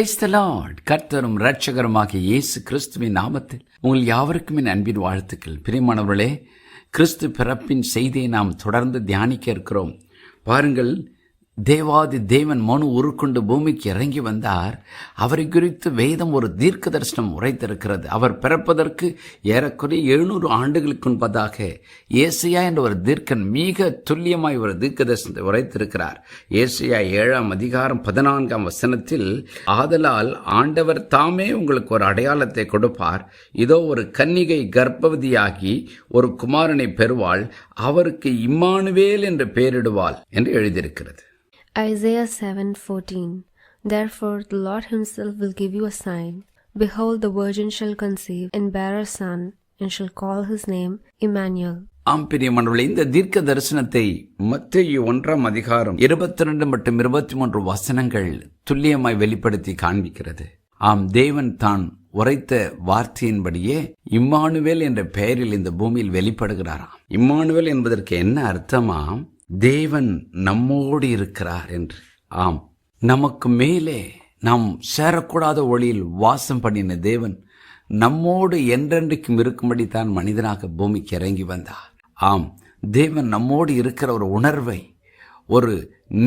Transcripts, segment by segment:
Praise the Lord. கர்த்தரும் இரட்சகருமாகிய இயேசு கிறிஸ்துவின் நாமத்தில் உங்கள் யாவருக்கும் என் அன்பின் வாழ்த்துக்கள். பிரியமானவர்களே, கிறிஸ்து பிறப்பின் செய்தியை நாம் தொடர்ந்து தியானிக்க இருக்கிறோம். பாருங்கள், தேவாதி தேவன் மனு உருக்கொண்டு பூமிக்கு இறங்கி வந்தார். அவரை குறித்து வேதம் ஒரு தீர்க்க தரிசனம் உரைத்திருக்கிறது. அவர் பிறப்பதற்கு ஏறக்குறைய 700 ஆண்டுகளுக்கு முன்பதாக ஏசையா என்ற ஒரு தீர்க்கன் மிக துல்லியமாய் ஒரு தீர்க்க தரிசனத்தை உரைத்திருக்கிறார். ஏசையா 7ஆம் அதிகாரம் 14ஆம் வசனத்தில், ஆதலால் ஆண்டவர் தாமே உங்களுக்கு ஒரு அடையாளத்தை கொடுப்பார். இதோ ஒரு கன்னிகை கர்ப்பவதியாகி ஒரு குமாரனை பெறுவாள், அவருக்கு இம்மானுவேல் என்று பெயரிடுவாள் என்று எழுதியிருக்கிறது. Isaiah 7:14. Therefore the Lord himself will give you a sign. Behold, the virgin shall conceive and bear a son, and shall call his name Emmanuel. பிரியமானவர்களே, இந்த தீர்க்க தரிசனத்தை மத்தேயு 1ஆம் அதிகாரம் 22 மற்றும் 23 வசனங்கள் துல்லியமாய் வெளிப்படுத்தி காண்பிக்கிறது. தேவன் தான் உரைத்த வார்த்தையின்படியே இம்மானுவேல் என்ற பெயரில் இந்த பூமியில் வெளிப்படுகிறாராம். இம்மானுவேல் என்பதற்கு என்ன அர்த்தமாம்? தேவன் நம்மோடு இருக்கிறார் என்று. நமக்கு மேலே நாம் சேரக்கூடாத ஒளியில் வாசம் பண்ணின தேவன் நம்மோடு என்றென்றைக்கும் இருக்கும்படி தான் மனிதனாக பூமிக்கு இறங்கி வந்தார். தேவன் நம்மோடு இருக்கிற ஒரு உணர்வை, ஒரு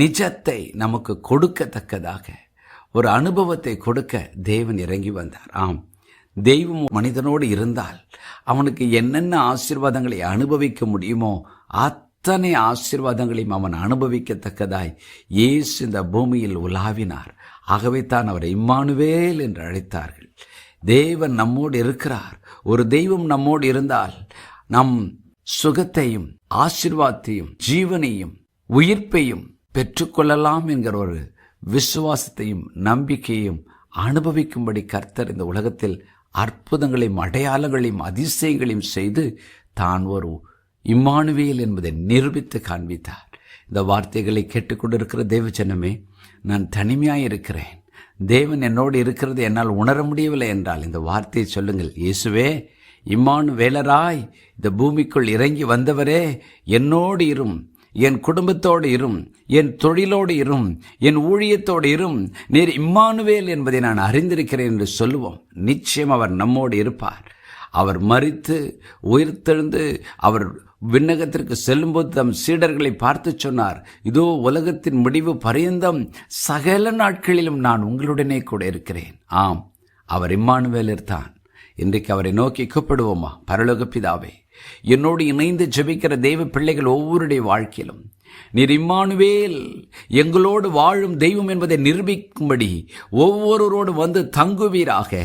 நிஜத்தை நமக்கு கொடுக்கத்தக்கதாக ஒரு அனுபவத்தை கொடுக்க தேவன் இறங்கி வந்தார். தெய்வம் மனிதனோடு இருந்தால் அவனுக்கு என்னென்ன ஆசீர்வாதங்களை அனுபவிக்க முடியுமோ அத்தனை ஆசீர்வாதங்களையும் அவன் அனுபவிக்கத்தக்கதாய் இயேசு இந்த பூமியில் உலாவினார். ஆகவே தான் அவரை இம்மானுவேல் என்று அழைத்தார்கள். தேவன் நம்மோடு இருக்கிறார். ஒரு தெய்வம் நம்மோடு இருந்தால் நம் சுகத்தையும் ஆசீர்வாதத்தையும் ஜீவனையும் உயிர்ப்பையும் பெற்றுக்கொள்ளலாம் என்கிற ஒரு விசுவாசத்தையும் நம்பிக்கையும் அனுபவிக்கும்படி கர்த்தர் இந்த உலகத்தில் அற்புதங்களையும் அடையாளங்களையும் அதிசயங்களையும் செய்து தான் ஒரு இம்மானுவேல் என்பதை நிரூபித்து காண்பித்தார். இந்த வார்த்தைகளை கேட்டுக்கொண்டிருக்கிற தேவஜனமே, நான் தனிமையாக இருக்கிறேன், தேவன் என்னோடு இருக்கிறது என்னால் உணர முடியவில்லை என்றால் இந்த வார்த்தையை சொல்லுங்கள். இயேசுவே, இம்மானுவேலராய் இந்த பூமிக்குள் இறங்கி வந்தவரே, என்னோடு இரும், என் குடும்பத்தோடு இரும், என் தொழிலோடு இரும், என் ஊழியத்தோடு இரும், நீர் இம்மானுவேல் என்பதை நான் அறிந்திருக்கிறேன் என்று சொல்லுவோம். நிச்சயம் அவர் நம்மோடு இருப்பார். அவர் மரித்து உயிர்த்தெழுந்து அவர் விண்ணகத்திற்கு செல்லும்போது தம் சீடர்களை பார்த்து சொன்னார், இதோ உலகத்தின் முடிவு பரியந்தம் சகல நாட்களிலும் நான் உங்களுடனே கூட இருக்கிறேன். அவர் இம்மானுவேலர் தான். இன்றைக்கு அவரை நோக்கி கூப்பிடுவோமா? பரலோக பிதாவே, என்னோடு இணைந்து ஜெபிக்கிற தெய்வ பிள்ளைகள் ஒவ்வொருடைய வாழ்க்கையிலும் நீர் இம்மானுவேல் எங்களோடு வாழும் தெய்வம் என்பதை நிரூபிக்கும்படி ஒவ்வொருவரோடு வந்து தங்குவீராக.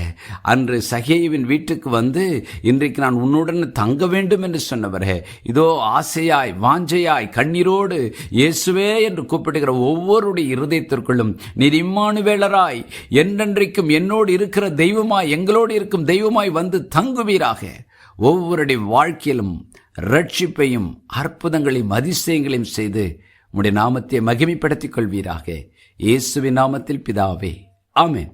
அன்று சகேயுவின் வீட்டுக்கு வந்து, இன்றைக்கு நான் உன்னுடன் தங்க வேண்டும் என்று சொன்னவரே, இதோ ஆசையாய் வாஞ்சையாய் கண்ணீரோடு இயேசுவே என்று கூப்பிடுகிற ஒவ்வொருடைய இருதயத்திற்குள்ளும் நீர் இம்மானுவேலராய் என்றென்றைக்கும் என்னோடு இருக்கிற தெய்வமாய், எங்களோடு இருக்கும் தெய்வமாய் வந்து தங்குவீராக. ஒவ்வொருடைய வாழ்க்கையிலும் ரட்சிப்பையும் அற்புதங்களையும் அதிசயங்களையும் செய்து உம்முடைய நாமத்தை மகிமைப்படுத்திக் கொள்வீராக. இயேசுவின் நாமத்தில் பிதாவே, ஆமென்.